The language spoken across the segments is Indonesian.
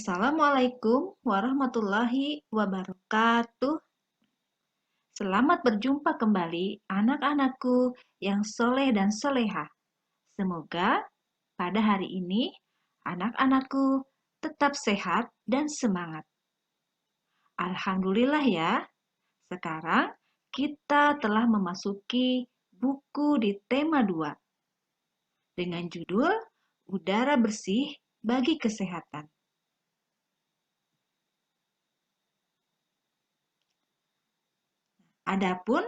Assalamualaikum warahmatullahi wabarakatuh. Selamat berjumpa kembali anak-anakku yang soleh dan solehah. Semoga pada hari ini anak-anakku tetap sehat dan semangat. Alhamdulillah ya, sekarang kita telah memasuki buku di tema 2 dengan judul Udara Bersih bagi Kesehatan. Adapun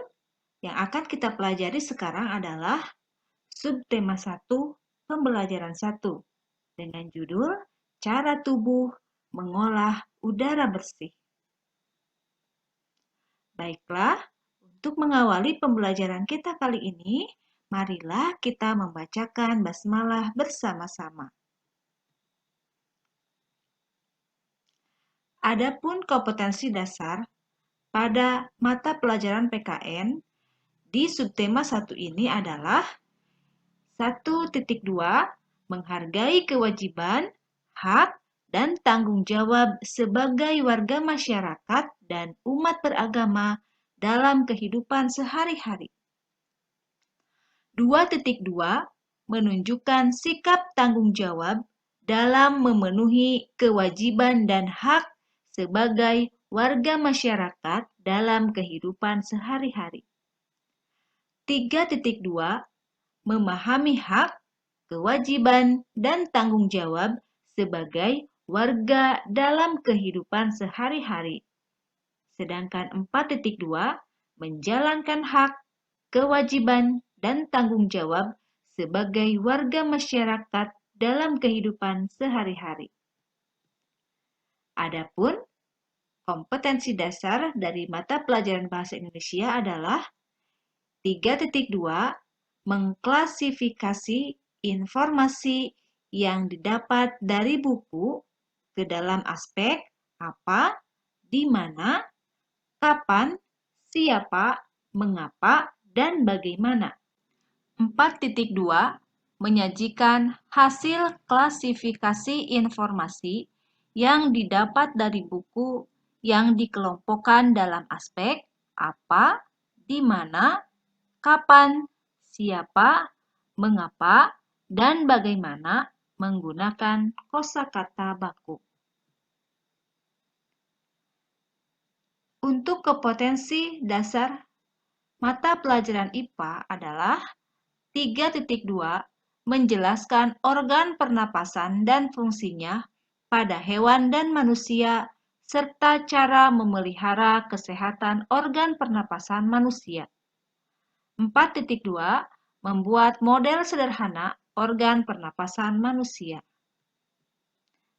yang akan kita pelajari sekarang adalah subtema 1, pembelajaran 1, dengan judul Cara Tubuh Mengolah Udara Bersih. Baiklah, untuk mengawali pembelajaran kita kali ini, marilah kita membacakan basmalah bersama-sama. Adapun kompetensi dasar pada mata pelajaran PKN di subtema 1 ini adalah 1.2 menghargai kewajiban, hak, dan tanggung jawab sebagai warga masyarakat dan umat beragama dalam kehidupan sehari-hari. 2.2 menunjukkan sikap tanggung jawab dalam memenuhi kewajiban dan hak sebagai warga masyarakat dalam kehidupan sehari-hari. 3.2 memahami hak, kewajiban, dan tanggung jawab sebagai warga dalam kehidupan sehari-hari. Sedangkan 4.2 menjalankan hak, kewajiban, dan tanggung jawab sebagai warga masyarakat dalam kehidupan sehari-hari. Adapun kompetensi dasar dari mata pelajaran bahasa Indonesia adalah 3.2 mengklasifikasi informasi yang didapat dari buku ke dalam aspek apa, di mana, kapan, siapa, mengapa, dan bagaimana. 4.2 menyajikan hasil klasifikasi informasi yang didapat dari buku yang dikelompokkan dalam aspek apa, di mana, kapan, siapa, mengapa, dan bagaimana menggunakan kosakata baku. Untuk kompetensi dasar mata pelajaran IPA adalah 3.2 menjelaskan organ pernapasan dan fungsinya pada hewan dan manusia serta cara memelihara kesehatan organ pernapasan manusia. 4.2 membuat model sederhana organ pernapasan manusia.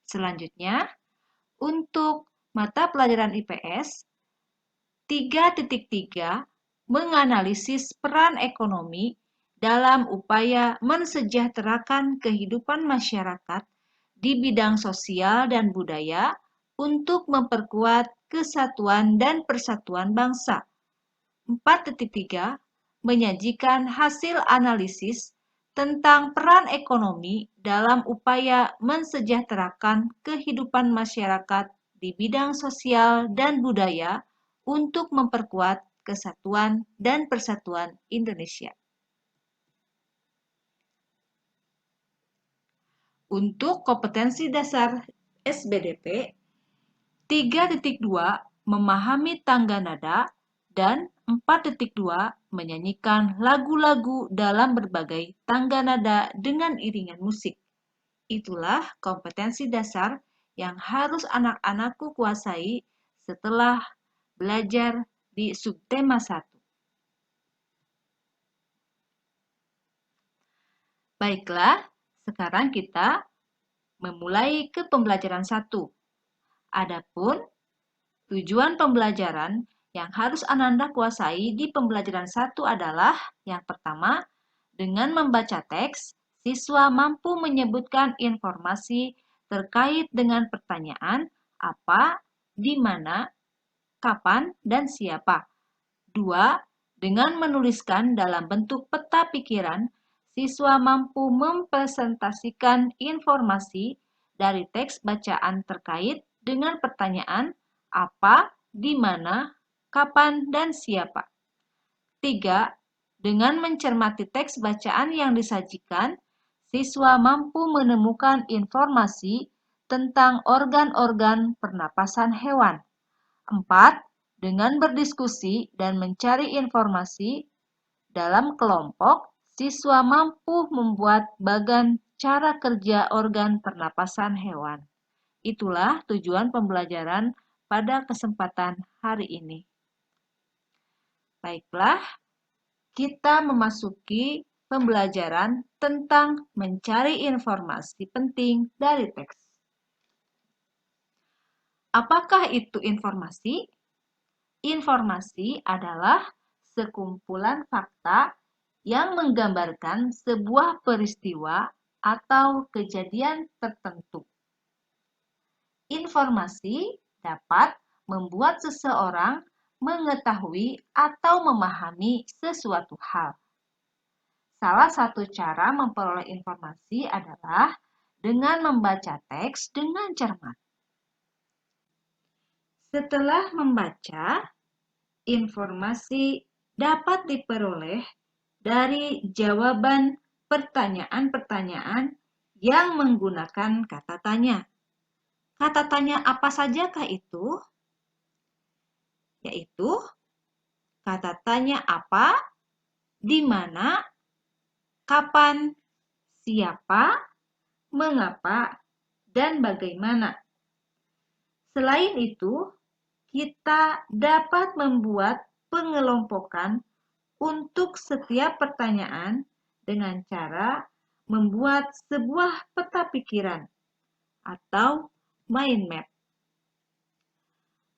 Selanjutnya, untuk mata pelajaran IPS, 3.3 menganalisis peran ekonomi dalam upaya mensejahterakan kehidupan masyarakat di bidang sosial dan budaya untuk memperkuat kesatuan dan persatuan bangsa. 4.3 menyajikan hasil analisis tentang peran ekonomi dalam upaya mensejahterakan kehidupan masyarakat di bidang sosial dan budaya untuk memperkuat kesatuan dan persatuan Indonesia. Untuk kompetensi dasar SBDP, 3.2 memahami tangga nada dan 4.2 menyanyikan lagu-lagu dalam berbagai tangga nada dengan iringan musik. Itulah kompetensi dasar yang harus anak-anakku kuasai setelah belajar di subtema 1. Baiklah, sekarang kita memulai ke pembelajaran 1. Adapun tujuan pembelajaran yang harus Ananda kuasai di pembelajaran 1 adalah yang pertama, dengan membaca teks, siswa mampu menyebutkan informasi terkait dengan pertanyaan apa, di mana, kapan, dan siapa. 2. Dengan menuliskan dalam bentuk peta pikiran, siswa mampu mempresentasikan informasi dari teks bacaan terkait dengan pertanyaan apa, di mana, kapan, dan siapa. 3. Dengan mencermati teks bacaan yang disajikan, siswa mampu menemukan informasi tentang organ-organ pernapasan hewan. 4. Dengan berdiskusi dan mencari informasi dalam kelompok, siswa mampu membuat bagan cara kerja organ pernapasan hewan. Itulah tujuan pembelajaran pada kesempatan hari ini. Baiklah, kita memasuki pembelajaran tentang mencari informasi penting dari teks. Apakah itu informasi? Informasi adalah sekumpulan fakta yang menggambarkan sebuah peristiwa atau kejadian tertentu. Informasi dapat membuat seseorang mengetahui atau memahami sesuatu hal. Salah satu cara memperoleh informasi adalah dengan membaca teks dengan cermat. Setelah membaca, informasi dapat diperoleh dari jawaban pertanyaan-pertanyaan yang menggunakan kata tanya. Kata tanya apa sajakah itu? Yaitu kata tanya apa, di mana, kapan, siapa, mengapa, dan bagaimana. Selain itu, kita dapat membuat pengelompokan untuk setiap pertanyaan dengan cara membuat sebuah peta pikiran atau mind map.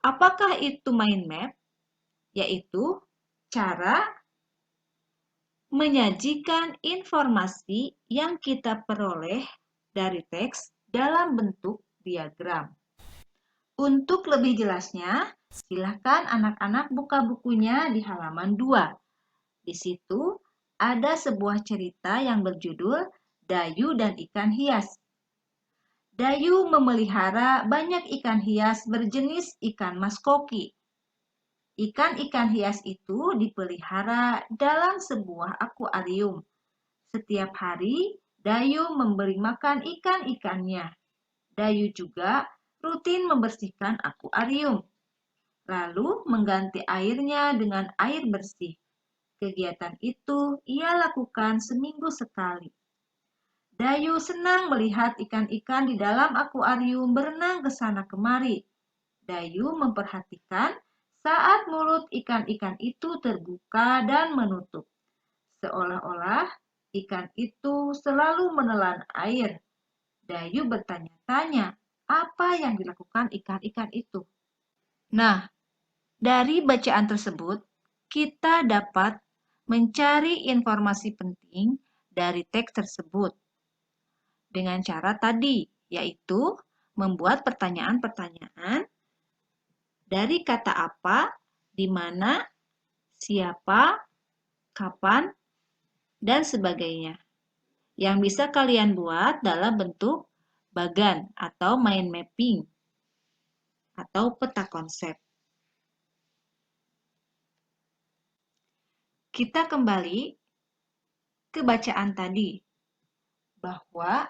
Apakah itu mind map? Yaitu cara menyajikan informasi yang kita peroleh dari teks dalam bentuk diagram. Untuk lebih jelasnya, silakan anak-anak buka bukunya di halaman 2. Di situ ada sebuah cerita yang berjudul Dayu dan Ikan Hias. Dayu memelihara banyak ikan hias berjenis ikan mas koki. Ikan-ikan hias itu dipelihara dalam sebuah akuarium. Setiap hari, Dayu memberi makan ikan-ikannya. Dayu juga rutin membersihkan akuarium, lalu mengganti airnya dengan air bersih. Kegiatan itu ia lakukan seminggu sekali. Dayu senang melihat ikan-ikan di dalam akuarium berenang ke sana kemari. Dayu memperhatikan saat mulut ikan-ikan itu terbuka dan menutup. Seolah-olah ikan itu selalu menelan air. Dayu bertanya-tanya, apa yang dilakukan ikan-ikan itu? Nah, dari bacaan tersebut, kita dapat mencari informasi penting dari teks tersebut dengan cara tadi, yaitu membuat pertanyaan-pertanyaan dari kata apa, di mana, siapa, kapan, dan sebagainya. Yang bisa kalian buat dalam bentuk bagan atau mind mapping atau peta konsep. Kita kembali ke bacaan tadi, bahwa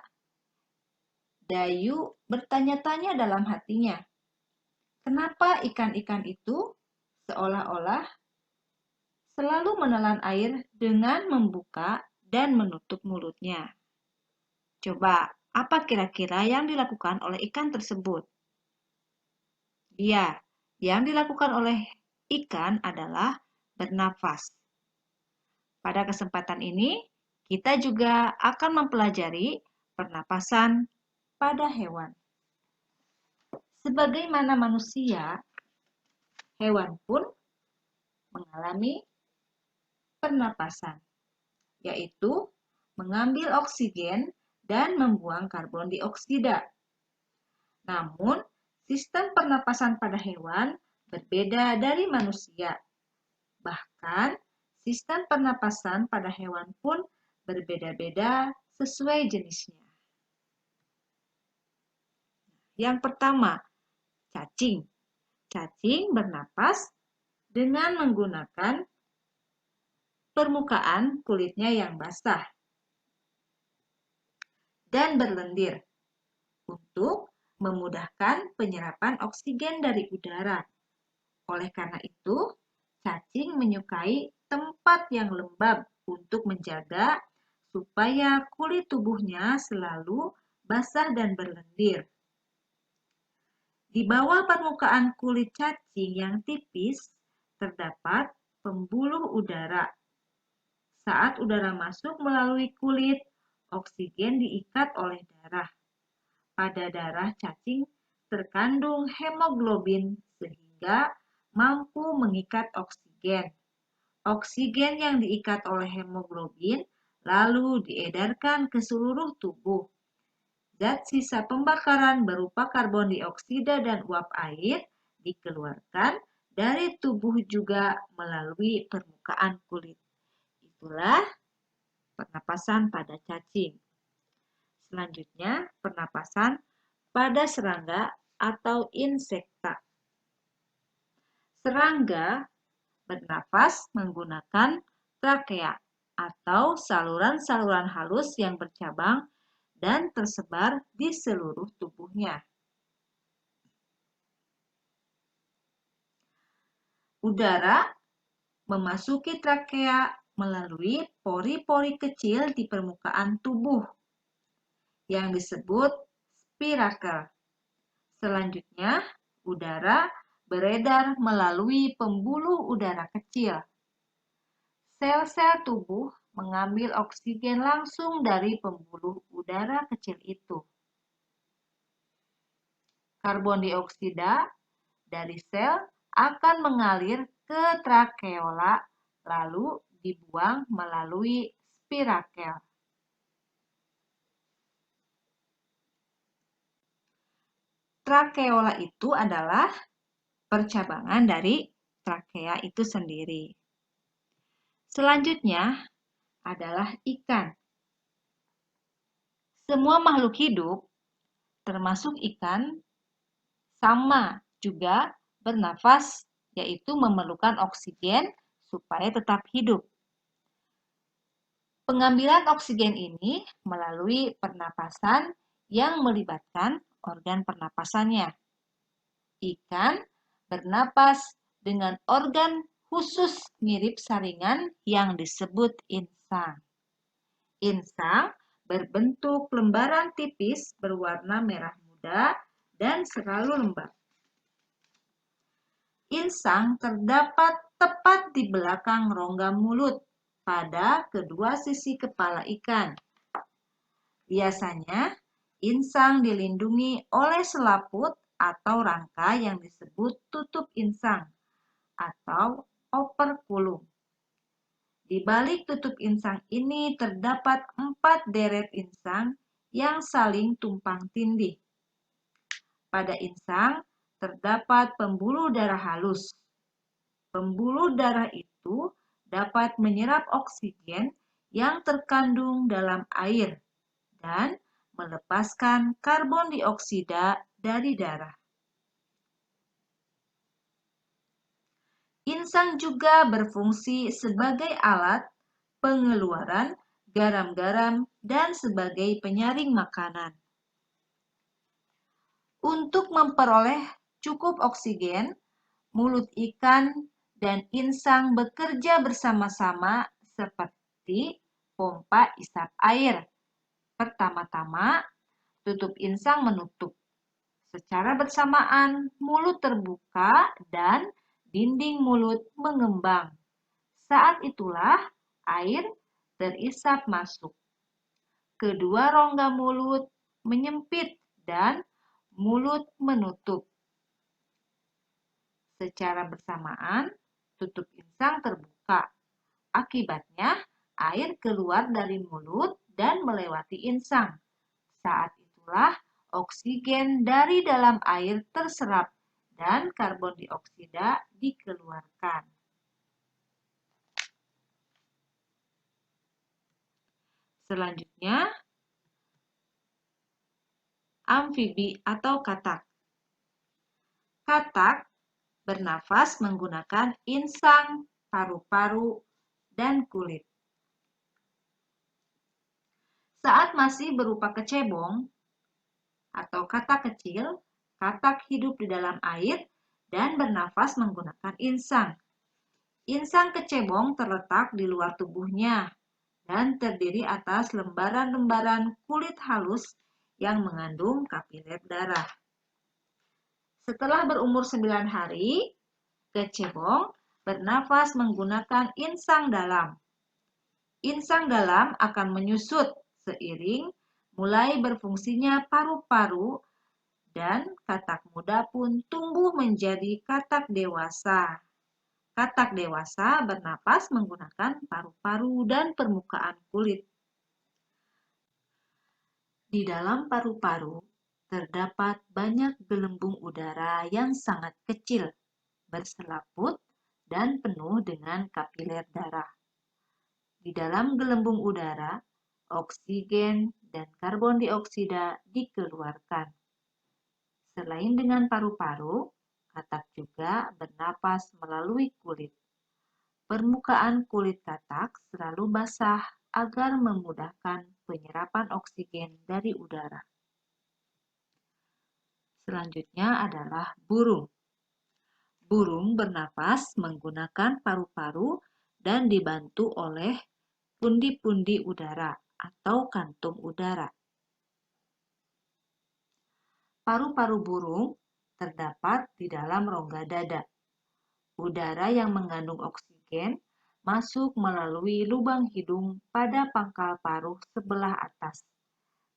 Dayu bertanya-tanya dalam hatinya, kenapa ikan-ikan itu seolah-olah selalu menelan air dengan membuka dan menutup mulutnya? Coba, apa kira-kira yang dilakukan oleh ikan tersebut? Ya, yang dilakukan oleh ikan adalah bernafas. Pada kesempatan ini, kita juga akan mempelajari pernapasan pada hewan. Sebagaimana manusia, hewan pun mengalami pernapasan, yaitu mengambil oksigen dan membuang karbon dioksida. Namun, sistem pernapasan pada hewan berbeda dari manusia. Bahkan, sistem pernapasan pada hewan pun berbeda-beda sesuai jenisnya. Yang pertama, cacing. Cacing bernapas dengan menggunakan permukaan kulitnya yang basah dan berlendir untuk memudahkan penyerapan oksigen dari udara. Oleh karena itu, cacing menyukai tempat yang lembab untuk menjaga supaya kulit tubuhnya selalu basah dan berlendir. Di bawah permukaan kulit cacing yang tipis terdapat pembuluh udara. Saat udara masuk melalui kulit, oksigen diikat oleh darah. Pada darah cacing terkandung hemoglobin sehingga mampu mengikat oksigen. Oksigen yang diikat oleh hemoglobin lalu diedarkan ke seluruh tubuh. Zat sisa pembakaran berupa karbon dioksida dan uap air dikeluarkan dari tubuh juga melalui permukaan kulit. Itulah pernapasan pada cacing. Selanjutnya, pernapasan pada serangga atau insekta. Serangga bernapas menggunakan trakea atau saluran-saluran halus yang bercabang dan tersebar di seluruh tubuhnya. Udara memasuki trakea melalui pori-pori kecil di permukaan tubuh yang disebut spirakel. Selanjutnya, udara beredar melalui pembuluh udara kecil. Sel-sel tubuh mengambil oksigen langsung dari pembuluh udara kecil itu. Karbon dioksida dari sel akan mengalir ke trakeola lalu dibuang melalui spirakel. Trakeola itu adalah percabangan dari trakea itu sendiri. Selanjutnya adalah ikan. Semua makhluk hidup, termasuk ikan, sama juga bernafas, yaitu memerlukan oksigen supaya tetap hidup. Pengambilan oksigen ini melalui pernapasan yang melibatkan organ pernapasannya. Ikan bernapas dengan organ khusus mirip saringan yang disebut insang. Insang berbentuk lembaran tipis berwarna merah muda dan selalu lembab. Insang terdapat tepat di belakang rongga mulut pada kedua sisi kepala ikan. Biasanya, insang dilindungi oleh selaput atau rangka yang disebut tutup insang atau operculum. Di balik tutup insang ini terdapat 4 deret insang yang saling tumpang tindih. Pada insang terdapat pembuluh darah halus. Pembuluh darah itu dapat menyerap oksigen yang terkandung dalam air dan melepaskan karbon dioksida dari darah. Insang juga berfungsi sebagai alat pengeluaran garam-garam dan sebagai penyaring makanan. Untuk memperoleh cukup oksigen, mulut ikan dan insang bekerja bersama-sama seperti pompa isap air. Pertama-tama, tutup insang menutup. Secara bersamaan, mulut terbuka dan dinding mulut mengembang. Saat itulah air terisap masuk. Kedua rongga mulut menyempit dan mulut menutup. Secara bersamaan, tutup insang terbuka. Akibatnya, air keluar dari mulut dan melewati insang. Saat itulah oksigen dari dalam air terserap dan karbon dioksida dikeluarkan. Selanjutnya amfibi atau katak. Katak bernafas menggunakan insang, paru-paru, dan kulit. Saat masih berupa kecebong atau katak kecil, katak hidup di dalam air dan bernafas menggunakan insang. Insang kecebong terletak di luar tubuhnya dan terdiri atas lembaran-lembaran kulit halus yang mengandung kapiler darah. Setelah berumur 9 hari, kecebong bernafas menggunakan insang dalam. Insang dalam akan menyusut seiring mulai berfungsinya paru-paru dan katak muda pun tumbuh menjadi katak dewasa. Katak dewasa bernapas menggunakan paru-paru dan permukaan kulit. Di dalam paru-paru terdapat banyak gelembung udara yang sangat kecil, berselaput, dan penuh dengan kapiler darah. Di dalam gelembung udara, oksigen dan karbon dioksida dikeluarkan. Selain dengan paru-paru, katak juga bernapas melalui kulit. Permukaan kulit katak selalu basah agar memudahkan penyerapan oksigen dari udara. Selanjutnya adalah burung. Burung bernapas menggunakan paru-paru dan dibantu oleh pundi-pundi udara atau kantung udara. Paru-paru burung terdapat di dalam rongga dada. Udara yang mengandung oksigen masuk melalui lubang hidung pada pangkal paruh sebelah atas.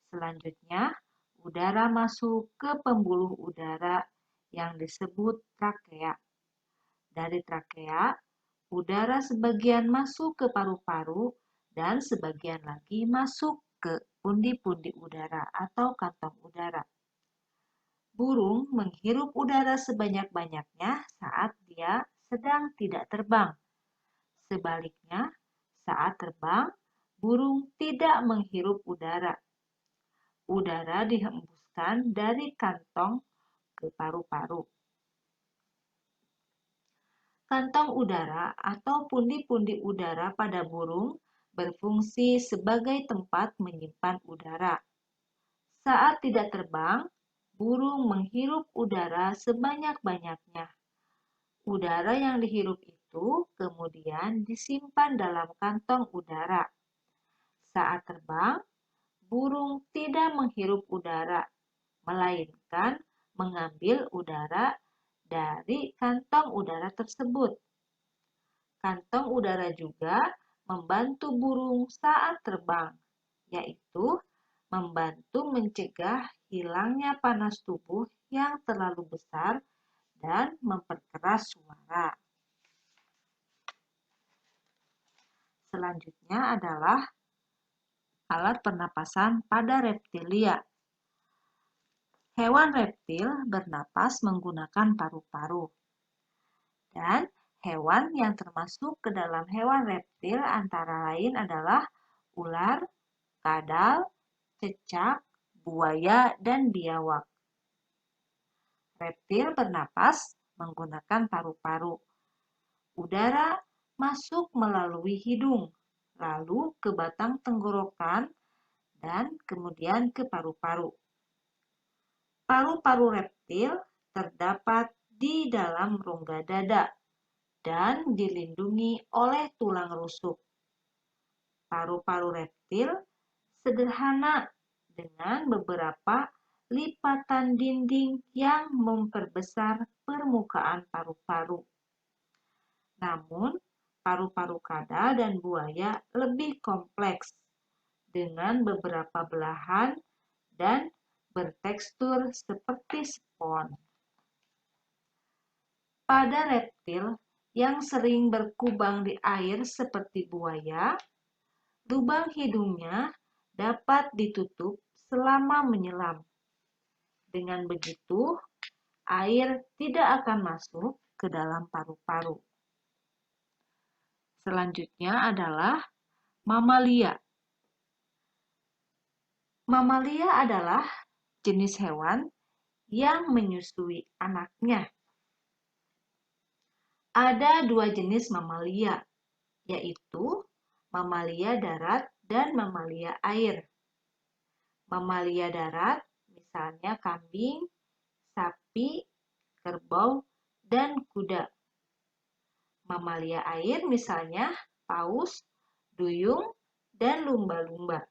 Selanjutnya, udara masuk ke pembuluh udara yang disebut trakea. Dari trakea, udara sebagian masuk ke paru-paru dan sebagian lagi masuk ke pundi-pundi udara atau kantong udara. Burung menghirup udara sebanyak-banyaknya saat dia sedang tidak terbang. Sebaliknya, saat terbang, burung tidak menghirup udara. Udara dihembuskan dari kantong ke paru-paru. Kantong udara atau pundi-pundi udara pada burung berfungsi sebagai tempat menyimpan udara. Saat tidak terbang, burung menghirup udara sebanyak-banyaknya. Udara yang dihirup itu kemudian disimpan dalam kantong udara. Saat terbang, burung tidak menghirup udara, melainkan mengambil udara dari kantong udara tersebut. Kantong udara juga membantu burung saat terbang, yaitu membantu mencegah hilangnya panas tubuh yang terlalu besar dan memperkeras suara. Selanjutnya adalah alat pernapasan pada reptilia. Hewan reptil bernapas menggunakan paru-paru. Dan hewan yang termasuk ke dalam hewan reptil antara lain adalah ular, kadal, cecak, buaya, dan biawak. Reptil bernapas menggunakan paru-paru. Udara masuk melalui hidung, lalu ke batang tenggorokan, dan kemudian ke paru-paru. Paru-paru reptil terdapat di dalam rongga dada dan dilindungi oleh tulang rusuk. Paru-paru reptil sederhana dengan beberapa lipatan dinding yang memperbesar permukaan paru-paru. Namun, paru-paru kadal dan buaya lebih kompleks dengan beberapa belahan dan bertekstur seperti spons. Pada reptil yang sering berkubang di air seperti buaya, lubang hidungnya dapat ditutup selama menyelam. Dengan begitu, air tidak akan masuk ke dalam paru-paru. Selanjutnya adalah mamalia. Mamalia adalah jenis hewan yang menyusui anaknya. Ada 2 jenis mamalia, yaitu mamalia darat dan mamalia air. Mamalia darat misalnya kambing, sapi, kerbau, dan kuda. Mamalia air misalnya paus, duyung, dan lumba-lumba.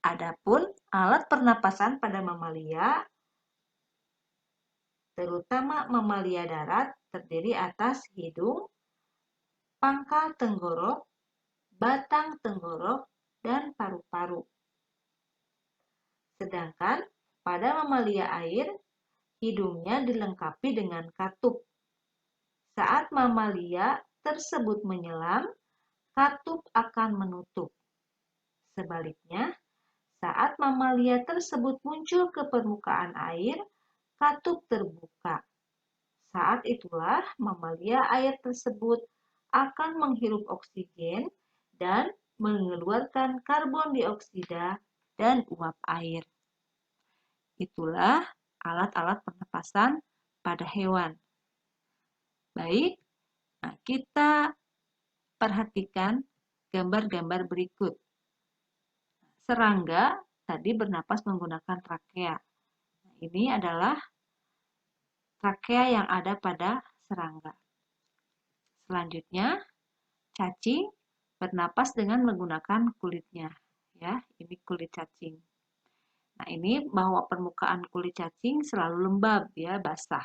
Adapun alat pernapasan pada mamalia, terutama mamalia darat, terdiri atas hidung, pangkal tenggorok, batang tenggorok, dan paru-paru. Sedangkan pada mamalia air, hidungnya dilengkapi dengan katup. Saat mamalia tersebut menyelam, katup akan menutup. Sebaliknya, saat mamalia tersebut muncul ke permukaan air, katup terbuka. Saat itulah mamalia air tersebut akan menghirup oksigen dan mengeluarkan karbon dioksida dan uap air. Itulah alat-alat pernapasan pada hewan. Baik, nah kita perhatikan gambar-gambar berikut. Serangga tadi bernapas menggunakan trakea. Nah, ini adalah trakea yang ada pada serangga. Selanjutnya, cacing bernapas dengan menggunakan kulitnya. Ya, ini kulit cacing. Nah, ini bahwa permukaan kulit cacing selalu lembab, ya, basah.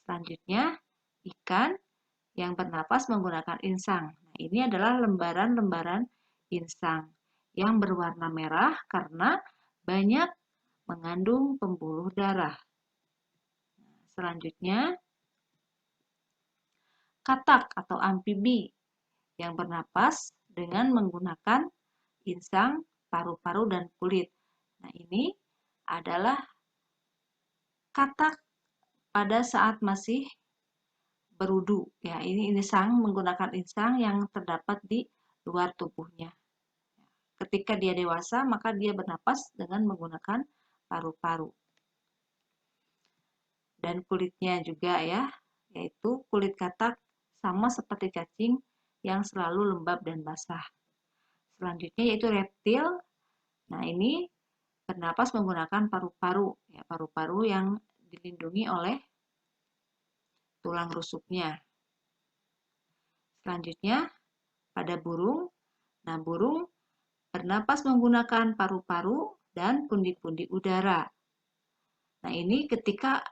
Selanjutnya, ikan yang bernapas menggunakan insang. Nah, ini adalah lembaran-lembaran insang yang berwarna merah karena banyak mengandung pembuluh darah. Selanjutnya, katak atau amfibi yang bernapas dengan menggunakan insang, paru-paru, dan kulit. Nah, ini adalah katak pada saat masih berudu. Ya, ini insang menggunakan insang yang terdapat di luar tubuhnya. Ketika dia dewasa, maka dia bernapas dengan menggunakan paru-paru. Dan kulitnya juga ya, yaitu kulit katak sama seperti cacing yang selalu lembab dan basah. Selanjutnya yaitu reptil. Nah, ini bernapas menggunakan paru-paru, ya, paru-paru yang dilindungi oleh tulang rusuknya. Selanjutnya pada burung. Nah, burung bernapas menggunakan paru-paru dan pundi-pundi udara. Nah, ini ketika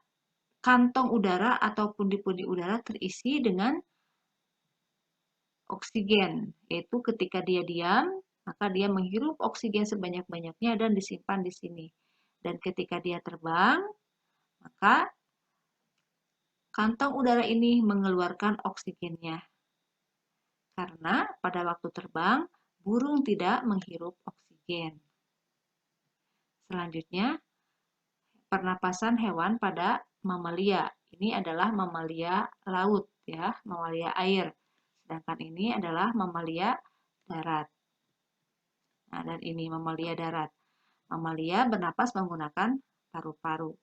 kantong udara atau pundi-pundi udara terisi dengan oksigen, yaitu ketika dia diam, maka dia menghirup oksigen sebanyak-banyaknya dan disimpan di sini. Dan ketika dia terbang, maka kantong udara ini mengeluarkan oksigennya. Karena pada waktu terbang, burung tidak menghirup oksigen. Selanjutnya, pernapasan hewan pada mamalia. Ini adalah mamalia laut, ya, mamalia air. Sedangkan ini adalah mamalia darat. Nah, dan ini mamalia darat. Mamalia bernapas menggunakan paru-paru.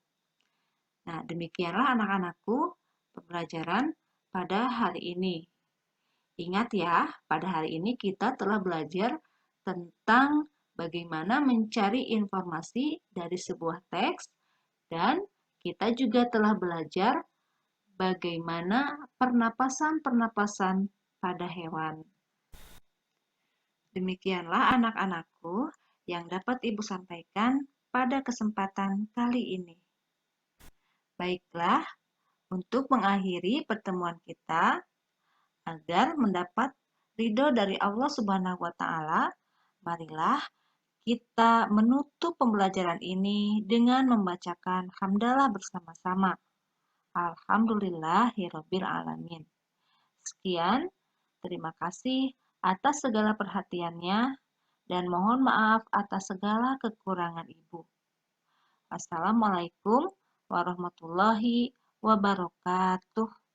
Nah, demikianlah anak-anakku pembelajaran pada hari ini. Ingat ya, pada hari ini kita telah belajar tentang bagaimana mencari informasi dari sebuah teks dan kita juga telah belajar bagaimana pernapasan-pernapasan pada hewan. Demikianlah anak-anakku yang dapat Ibu sampaikan pada kesempatan kali ini. Baiklah, untuk mengakhiri pertemuan kita, agar mendapat ridho dari Allah Subhanahu wa Ta'ala, marilah kita menutup pembelajaran ini dengan membacakan hamdalah bersama-sama. Alhamdulillahirabbil alamin. Sekian, terima kasih atas segala perhatiannya dan mohon maaf atas segala kekurangan Ibu. Assalamualaikum warahmatullahi wabarakatuh.